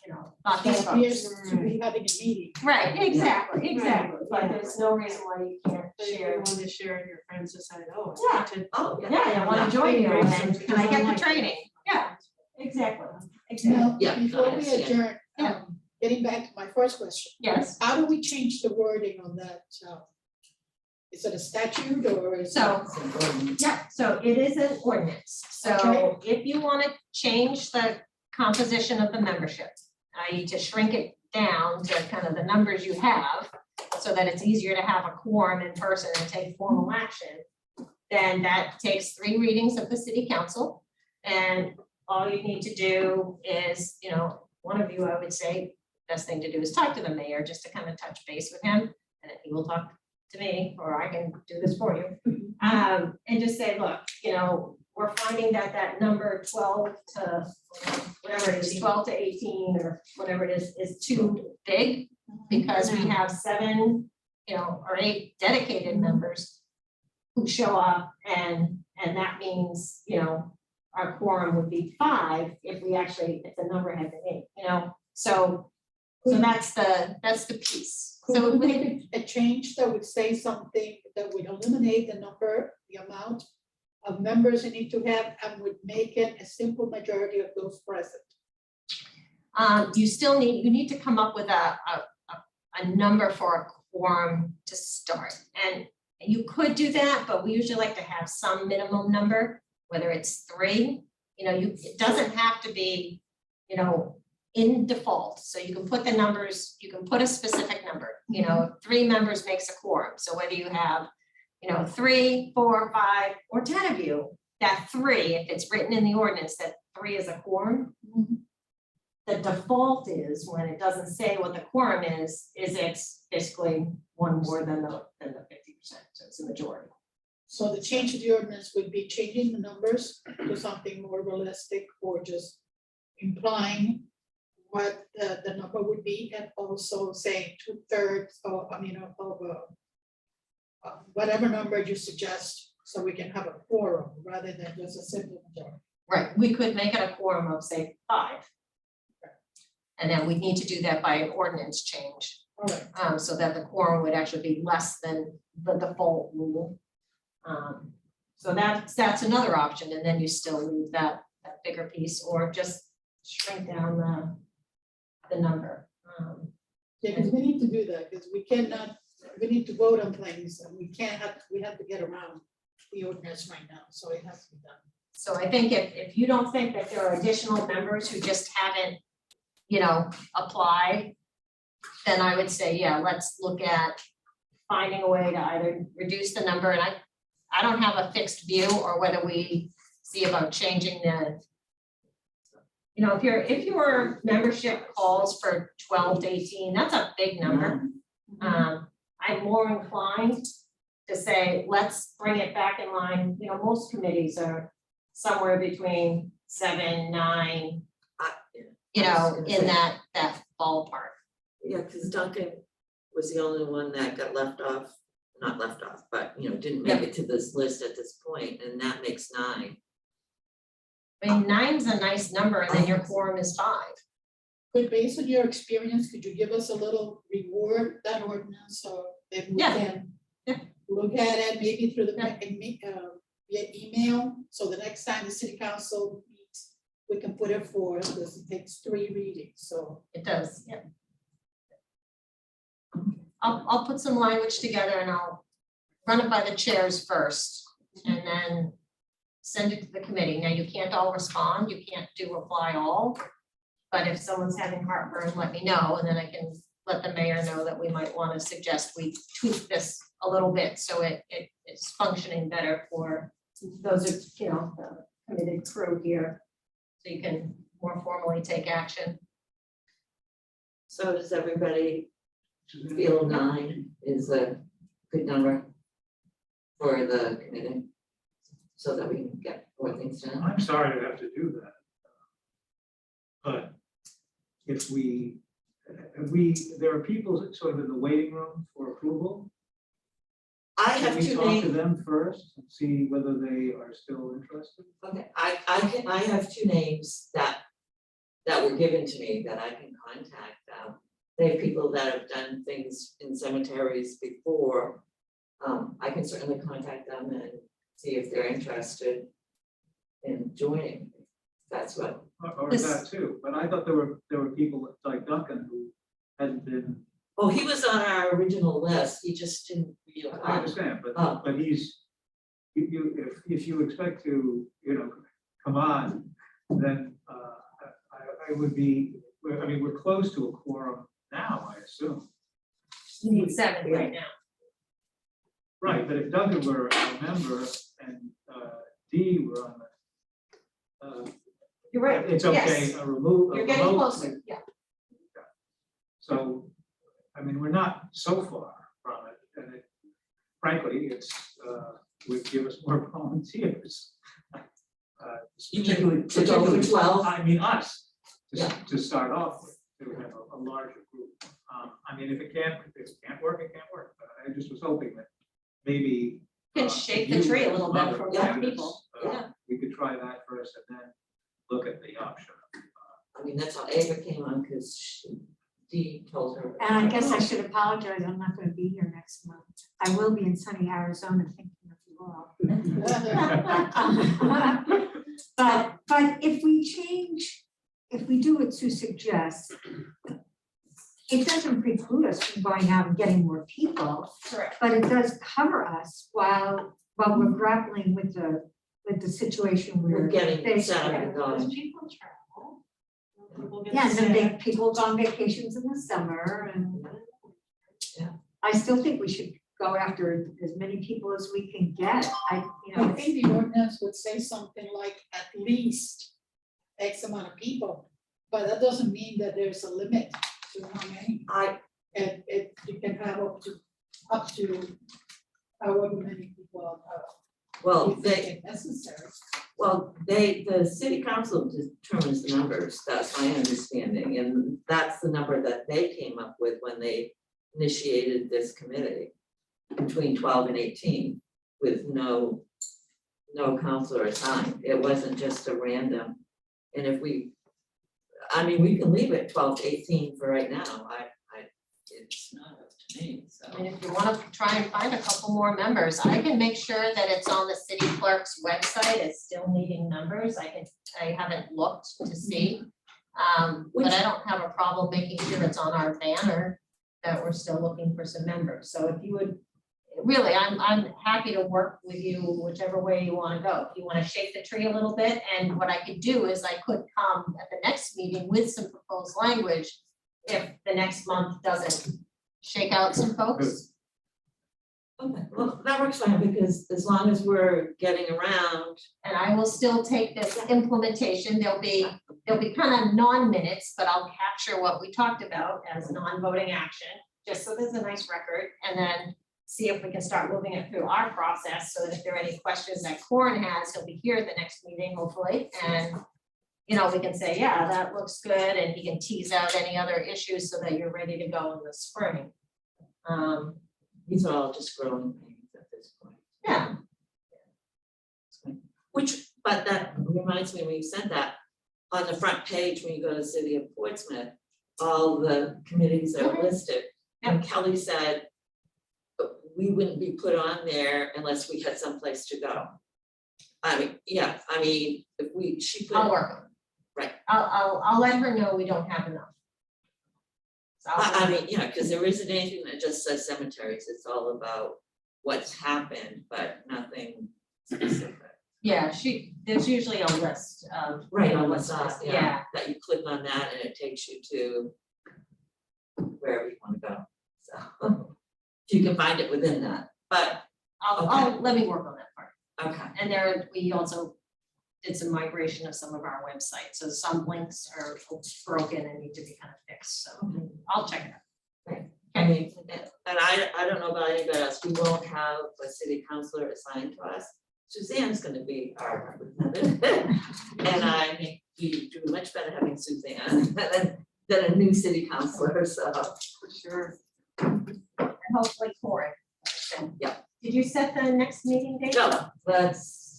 not That these appears folks. to be having a meeting. Right, exactly, Right, but yeah. there's no reason why you can't So you share. want to share it, your friends decide, oh. Yeah. I need to- Oh, Yeah, I wanna join you, Right, and so can I get the online. training? Yeah, exactly, Now, Yeah, no, I before we understand. adjourn, Yeah. getting back to my first question, yes. how do we change the wording on that? Is it a statute or is it? So, it's important. yeah, so it is an ordinance, so Okay. if you wanna change the composition of the membership, i.e. to shrink it down to kind of the numbers you have, so that it's easier to have a quorum in person and take formal action, then that takes 3 readings of the city council. And all you need to do is, one of you, I would say, best thing to do is talk to the mayor, just to kind of touch base with him, and then he will talk to me, or I can do this for you. And just say, look, we're finding that that number 12 to, whatever it is, 12 to 18, or whatever it is too big, because we have 7, or 8 dedicated members who show up, and that means, our quorum would be 5 if the number had been 8, so that's the piece. Could So we we- make a change that would say something that would eliminate the number, the amount of members you need to have, and would make it a simple majority of those present? you need to come up with a number for a quorum to start. And you could do that, but we usually like to have some minimum number, whether it's 3, it doesn't have to be, in default. So you can put the numbers, you can put a specific number, 3 members makes a quorum. So whether you have, 3, 4, 5, or 10 of you, that 3, if it's written in the ordinance that 3 is a quorum, the default is, when it doesn't say what the quorum is it's basically 1 more than the 50%, so it's a majority. So the change of the ordinance would be changing the numbers to something more realistic, or just implying what the number would be, and also saying 2/3 of, whatever number you suggest, so we can have a quorum rather than just a simple majority. Right, we could make it a quorum of, say, 5. And then we need to do that by an ordinance change, All right, so that the quorum would actually be less than the default rule. So that's another option, and then you still leave that bigger piece, or just shrink down the number. yeah, because we need to do that, because we need to vote on things, and we have to get around the ordinance right now, so it has to be done. So I think if you don't think that there are additional members who just haven't, applied, then I would say, yeah, let's look at finding a way to either reduce the number, and I don't have a fixed view, or whether we see about changing the, if your membership calls for 12 to 18, that's a big number. I'm more inclined to say, let's bring it back in line, most committees are somewhere between 7, 9, in that ballpark. Yeah, because Duncan was the only one that got left off, not left off, but, didn't make it to this list at this point, and that makes 9. I mean, 9's a nice number, and then your quorum is 5. But based on your experience, could you give us a little reward that ordinance, so that we Yeah. can Yeah. look at it, maybe through the, Yeah. via email, so the next time the city council meets, we can put it forward, because it takes 3 readings, so. It does, yeah. I'll put some language together, and I'll run it by the chairs first, and then send it to the committee. Now, you can't all respond, you can't do reply all, but if someone's having heartburn, let me know, and then I can let the mayor know that we might want to suggest we tweak this a little bit, so it's functioning better for those, the committed crew here, so you can more formally take action. So does everybody feel 9 is a good number for the committee? So that we can get more things done? I'm sorry to have to do that. But if there are people sort of in the waiting room for approval. I Can have we two talk to names, them first and see whether they are still interested? okay, I have two names that were given to me that I can contact. They have people that have done things in cemeteries before. I can certainly contact them and see if they're interested in joining. That's what, Or This- that too, but I thought there were people like Duncan who hadn't been, oh, he was on our original list, he just didn't I reapply. understand, Oh. but he's, if you expect to, come on, then I would be, I mean, we're close to a quorum now, I assume. We need 7 right now. Right, but if Duncan were a member and Dee were on the, You're right. it's okay, Yes. a remove. You're getting closer, yeah. So, I mean, we're not so far from it, and frankly, it's, would give us more volunteers. You mean Particularly, to go for 12? I mean, us, Yeah. to start off with, to have a larger group. I mean, if it can't work, it can't work, but I just was hoping that maybe. Can shake the you tree a and little some bit other for more candidates, people. Yeah. We could try that first and then look at the option. I mean, that's how Ava came on, because Dee told her. And I guess I should apologize, I'm not gonna be here next month. I will be in sunny Arizona thinking of you all. But if we change, if we do what Sue suggests, it doesn't preclude us from going out and getting more people, Correct. but it does cover us while we're grappling with the situation We're we're getting faced set up with. and Because going. people travel. People get Yeah, and then sick. people go on vacations in the summer and. Yeah. I still think we should go after as many people as we can get. I it's- think the ordinance would say something like at least X amount of people, but that doesn't mean that there's a limit to how many. And you can have up to however many people Well, you they, think is necessary. the city council determines the numbers, that's my understanding, and that's the number that they came up with when they initiated this committee, between 12 and 18, with no counselor assigned. It wasn't just a random, and if we, I mean, we can leave it 12 to 18 for right now, it's not up to me, so. I mean, if you wanna try and find a couple more members, I can make sure that it's on the city clerk's website, it's still needing members, I haven't looked to see. But I don't have a problem making sure it's on our banner that we're still looking for some members, so if you would, really, I'm happy to work with you whichever way you wanna go. If you wanna shake the tree a little bit, and what I could do is I could come at the next meeting with some proposed language if the next month doesn't shake out some folks. Okay, well, that works fine, because as long as we're getting around, And I will still take this implementation, there'll be kind of non-minutes, but I'll capture what we talked about as non-voting action, just so there's a nice record, and then see if we can start moving it through our process, so that if there are any questions that Corin has, he'll be here at the next meeting, hopefully, and we can say, yeah, that looks good, and he can tease out any other issues so that you're ready to go in the spring. these are all just growing pains at this point. Yeah, But that reminds me, when you said that, on the front page, when you go to City of Portsmouth, all the committees are Mhm. listed. And Kelly said, we wouldn't be put on there unless we had someplace to go. If she put. I'll work on it. Right. I'll let her know we don't have enough. So I'll- Because there isn't anything that just says cemeteries, it's all about what's happened, but nothing specific. Yeah, there's usually a list of. Right on the what's side, listed, yeah, that you click on that and it takes you to wherever you wanna go, so. You can find it within that, but, Let me work on that part. okay, And we also did some migration of some of our websites, so some links are broken and need to be kind of fixed, so I'll check it out. I mean, and I don't know about anybody else, we won't have a city councillor assigned to us. Suzanne's gonna be our representative, and I think we do much better having Suzanne than a new city councillor, so. Sure. And hopefully Corin. Did you set the next meeting date? No, let's.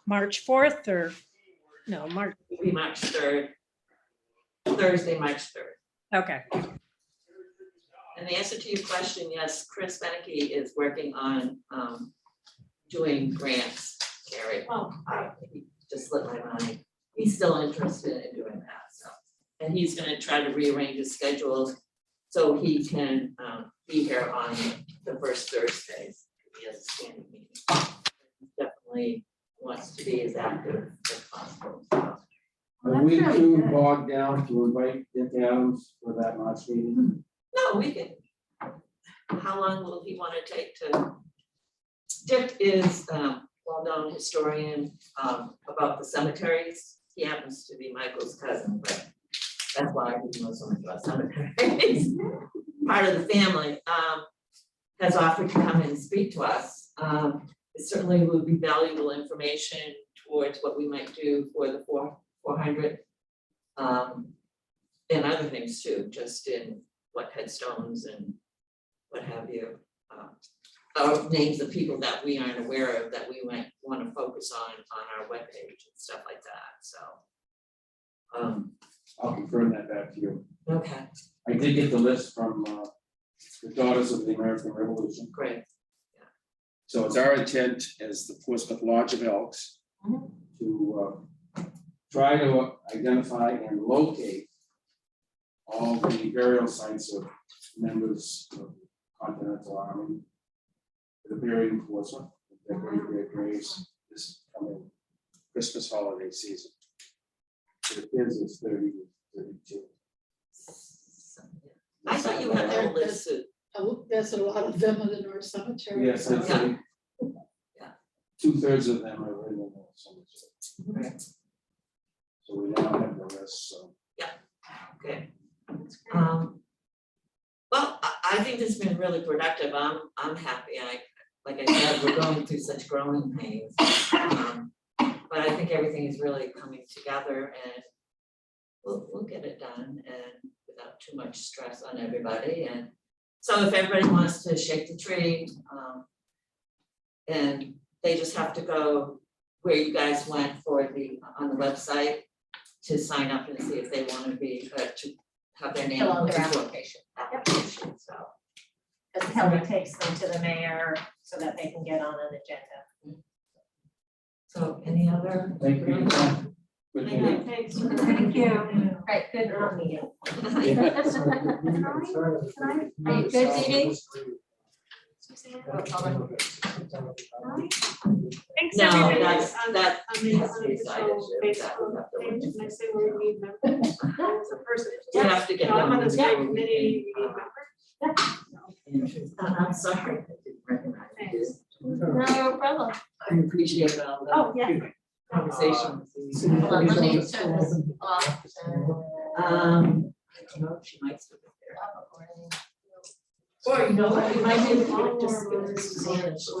March 4th or, no, March, It'll be March 3rd. Thursday, March 3rd. okay. And the answer to your question, yes, Chris Beneke is working on doing grants, Gary. Oh, He just slipped my mind. He's still interested in doing that, so. And he's gonna try to rearrange his schedule so he can be here on the first Thursdays. He has a standing meeting. He definitely wants to be as active as possible. So. Well, Are we that's really too good. bogged down to invite Dick Adams for that March meeting? No, we can. How long will he want to take to? Dick is well-known historian about the cemeteries. He happens to be Michael's cousin, but that's why he knows so much about cemeteries. Part of the family has offered to come and speak to us. It certainly would be valuable information towards what we might do for the 400. And other things too, just in what headstones and what have you. Names of people that we aren't aware of that we might want to focus on our webpage and stuff like that, so. I'll confirm that back to you. Okay, I did get the list from the Daughters of the American Revolution. great. So it's our intent as the Portsmouth Lodge of Elks Mhm. to try to identify and locate all the burial sites of members of the Continental Army that are buried in Portsmouth, that bury their graves this coming Christmas holiday season. It appears it's 32. I thought you had that list too. There's a lot of them in the North Cemetery. Yes, I'd say. Yeah. 2/3 of them are in the cemetery. Right. So we now have the list, so. Okay. Well, I think this has been really productive. I'm happy. Like I said, we're going through such growing pains. But I think everything is really coming together and we'll get it done and without too much stress on everybody. And so if everybody wants to shake the tree, and they just have to go where you guys went for on the website to sign up and see if they want to be, to have their name. Fill out put their into application. application, so. Because Kelly takes them to the mayor so that they can get on an agenda. So any other? Thank you. Good Thank meeting. Thanks. Thank you. Right, good meeting. Can I- Are you good, Dee Dee? Thanks, No, everybody. that's, that. On the has to be decided, unofficial yeah, that we have to Facebook page, look. can I say where we need members? As a person. You have to get I'm on them. this great committee, we need members. I'm sorry, I didn't recognize you. No problem. I appreciate all the Oh, yeah. conversations. Hold on, let me turn this off. I don't know, she might still be there. Or, you know, what, you might be able to just give it to Suzanne and she'll